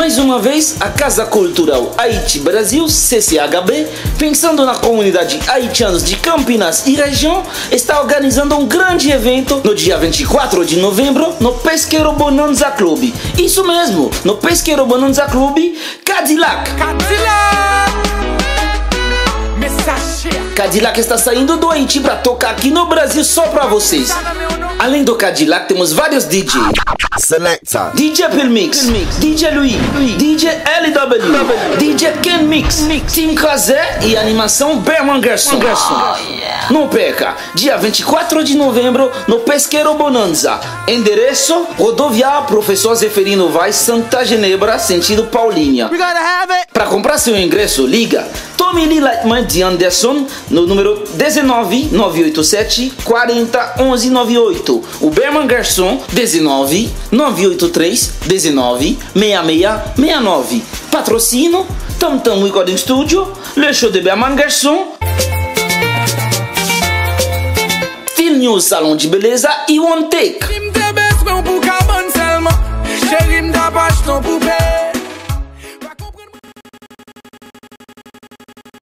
Mais uma vez, a Casa Cultural Haiti Brasil, CCHB, pensando na comunidade haitianos de Campinas e região, está organizando um grande evento no dia 24 de novembro no Pesqueiro Bonanza Club. Isso mesmo, no Pesqueiro Bonanza Club, Cadillac. Cadillac está saindo do Haiti para tocar aqui no Brasil só para vocês. Além do Cadillac, temos vários DJ. Selector, DJ Pilmix, DJ Louis, DJ LW, DJ Ken Mix, Team Kazé e animação Berman Gerson. Não perca, dia 24 de novembro no Pesqueiro Bonanza. Endereço: Rodovia Professor Zeferino Vaz, Santa Genebra, sentido Paulínia. Para comprar seu ingresso, liga Tommy Lee Lightman de Anderson no número 19 987 40 11 98. O Berman Garçom 19 983 19 66 69. Patrocínio Tam Tam Recording Studio, Le Show de Berman Garçom, Steel News Salão de Beleza e One Take.